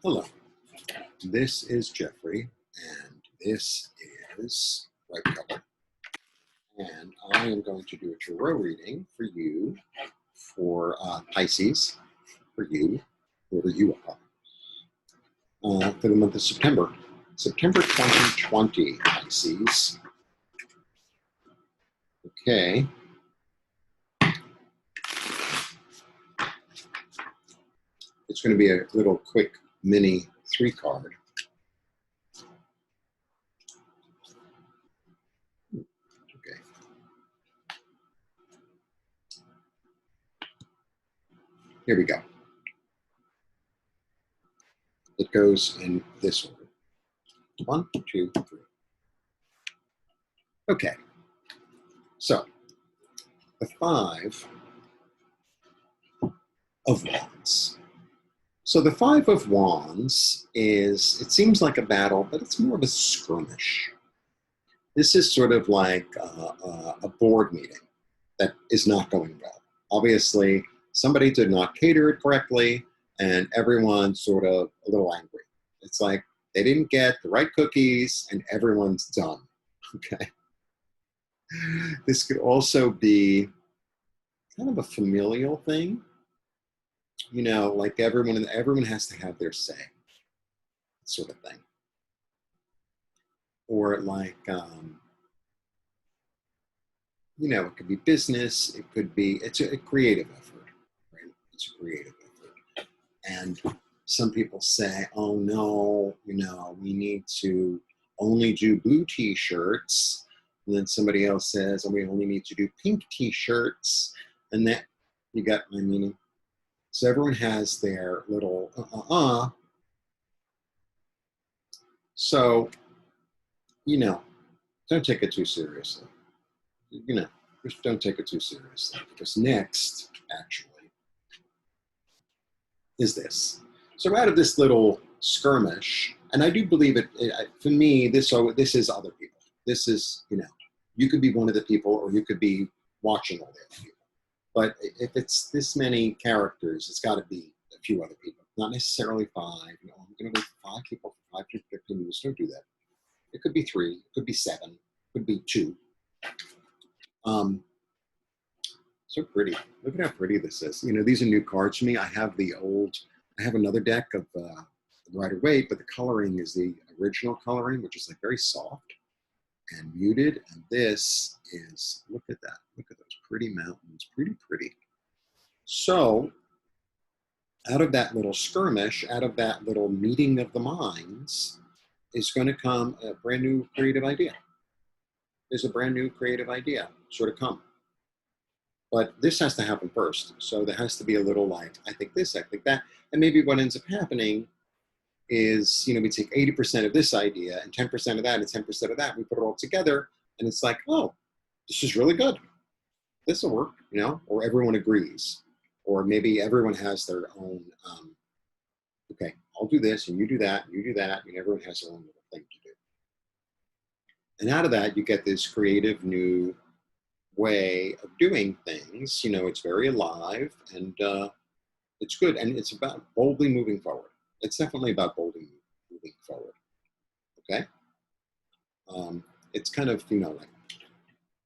Hello, this is Jeffrey, and this is Right Color. And I am going to do a tarot reading for you, for Pisces, for you, whoever you are, for the month of September. September 2020, Pisces. Okay. It's going to be a little quick mini 3-card. Okay. Here we go. It goes in this order. 1, 2, 3. Okay. So, the 5 of Wands. So the 5 of Wands is, it seems like a battle, but it's more of a skirmish. This is sort of like a board meeting that is not going well. Obviously, somebody did not cater it correctly, and everyone's sort of a little angry. It's like they didn't get the right cookies, and everyone's done. Okay. This could also be kind of a familial thing. You know, like everyone has to have their say, sort of thing. Or like, you know, it could be business, it could be, it's a creative effort, right? It's a creative effort. And some people say, oh no, you know, we need to only do blue t-shirts. And then somebody else says, oh, we only need to do pink t-shirts. And that, you got my meaning? So everyone has their little So, you know, don't take it too seriously. You know, just don't take it too seriously. Because next, actually, is this. So out of this little skirmish, and I do believe it for me, this is other people. This is, you know, you could be one of the people, or you could be watching all the other people. But if it's this many characters, it's got to be a few other people, not necessarily 5. You know, I'm going to go for 5 people for 5 different opinions. Don't do that. It could be 3, it could be 7, it could be 2. So pretty. Look at how pretty this is. You know, these are new cards for me. I have another deck of Rider-Waite, but the coloring is the original coloring, which is like very soft and muted. And this is, look at that. Look at those pretty mountains. Pretty, pretty. So out of that little skirmish, out of that little meeting of the minds, is going to come a brand new creative idea. There's a brand new creative idea sort of come. But this has to happen first. So there has to be a little like, I think this, I think that. And maybe what ends up happening is, you know, we take 80% of this idea and 10% of that and 10% of that. We put it all together and it's like, oh, this is really good. This will work, you know, or everyone agrees. Or maybe everyone has their own, okay, I'll do this and you do that, and everyone has their own little thing to do. And out of that, you get this creative new way of doing things. You know, it's very alive and it's good. And it's about boldly moving forward. It's definitely about boldly moving forward. Okay. It's kind of, you know, like,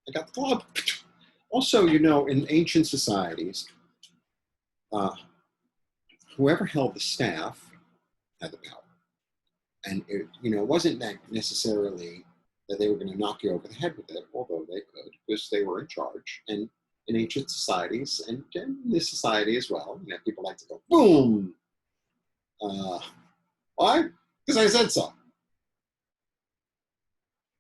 I got the club. Also, you know, in ancient societies, whoever held the staff had the power. And it, you know, it wasn't that necessarily that they were going to knock you over the head with it, although they could, because they were in charge. And in ancient societies, and in this society as well, you know, people like to go, boom! Why? Because I said so.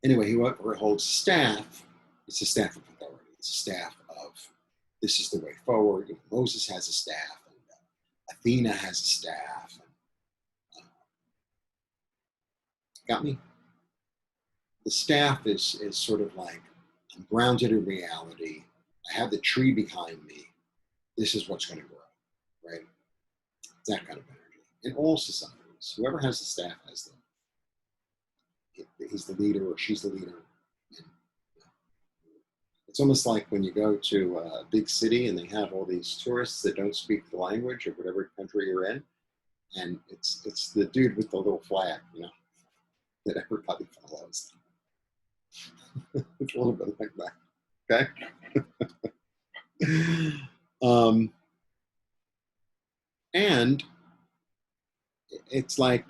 Anyway, whoever holds staff, it's a staff of authority. It's a staff of, this is the way forward. You know, Moses has a staff, and Athena has a staff. And, got me? The staff is sort of like, I'm grounded in reality. I have the tree behind me. This is what's going to grow, right? That kind of energy. In all societies, whoever has the staff has them. He's the leader or she's the leader. And, it's almost like when you go to a big city and they have all these tourists that don't speak the language of whatever country you're in. and it's the dude with the little flag, you know, that everybody follows. It's a little bit like that. Okay. And it's like,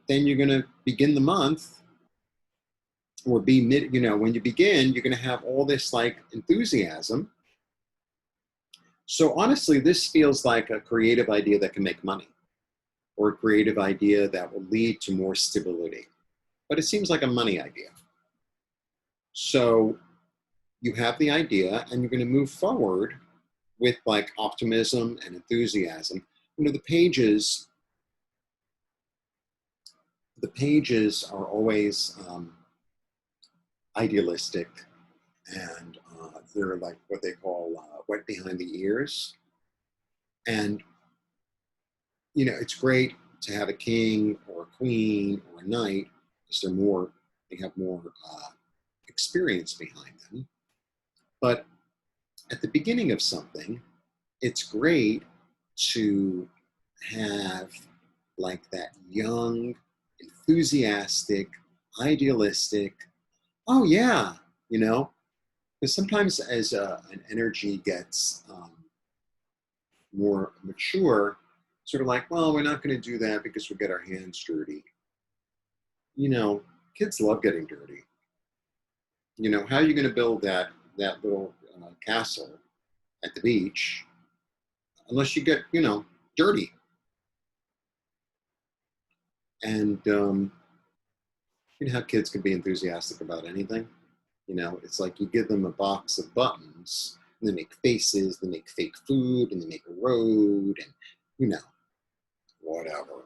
then you're going to begin the month, or be mid, you know, when you begin, you're going to have all this like enthusiasm. So honestly, this feels like a creative idea that can make money, or a creative idea that will lead to more stability. But it seems like a money idea. So you have the idea and you're going to move forward with like optimism and enthusiasm. You know, the pages are always idealistic, and they're like what they call wet behind the ears. And, you know, it's great to have a king or a queen or a knight because they have more experience behind them. But at the beginning of something, it's great to have like that young, enthusiastic, idealistic, oh yeah, you know, because sometimes as an energy gets more mature, sort of like, well, we're not going to do that because we'll get our hands dirty. You know, kids love getting dirty. You know, how are you going to build that little castle at the beach unless you get, you know, dirty? And you know how kids can be enthusiastic about anything. You know, it's like you give them a box of buttons, and they make faces, they make fake food, and they make a road, and you know, whatever.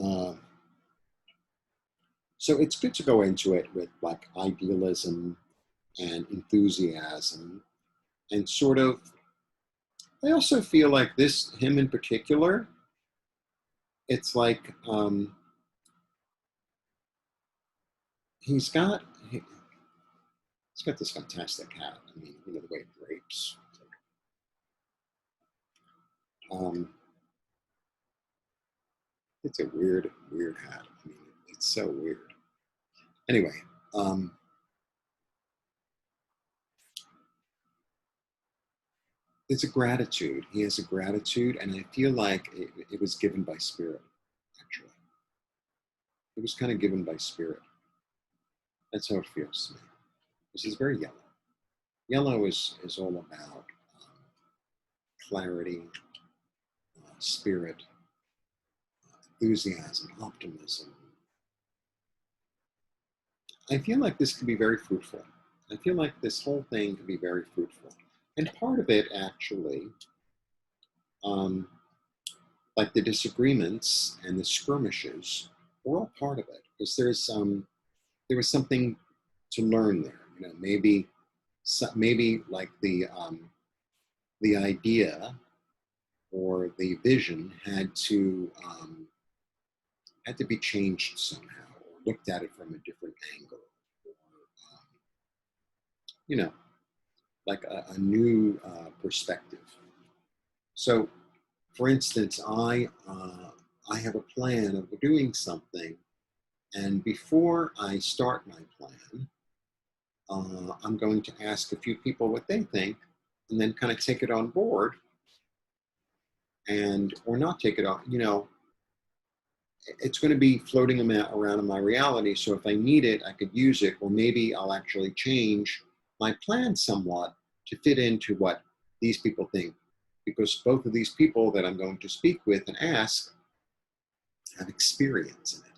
Uh, so it's good to go into it with like idealism and enthusiasm, and sort of. I also feel like him in particular, it's like he's got he's got this fantastic hat. I mean, you know, the way it drapes. Um, it's a weird, weird hat. I mean, it's so weird. Anyway, um, it's a gratitude. He has a gratitude, and I feel like it was given by spirit. Actually, it was kind of given by spirit. That's how it feels to me. This is very yellow. Yellow is all about clarity, spirit, enthusiasm, optimism. I feel like this could be very fruitful. I feel like this whole thing could be very fruitful. And part of it, actually, um, like the disagreements and the skirmishes, were all part of it. Because there was something to learn there. You know, maybe like the idea or the vision had to be changed somehow, or looked at it from a different angle, or you know, like a new perspective. So, for instance, I have a plan of doing something, and before I start my plan, I'm going to ask a few people what they think, and then kind of take it on board, and or not take it on. You know, it's going to be floating around in my reality. So if I need it, I could use it, or maybe I'll actually change my plan somewhat to fit into what these people think, because both of these people that I'm going to speak with and ask have experience in it.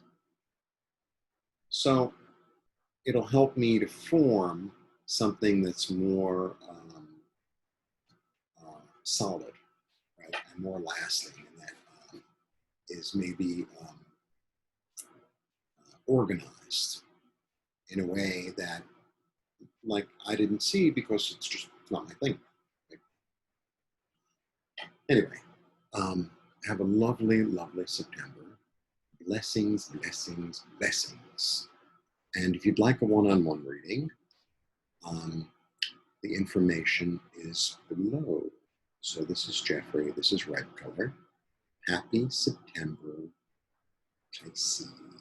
So it'll help me to form something that's more solid, right, and more lasting, and that is maybe organized in a way that, like, I didn't see because it's not my thing. Anyway, have a lovely, lovely September. Blessings, blessings, blessings. And if you'd like a one-on-one reading, um, the information is below. So this is Jeffrey. This is Red Color. Happy September, Pisces.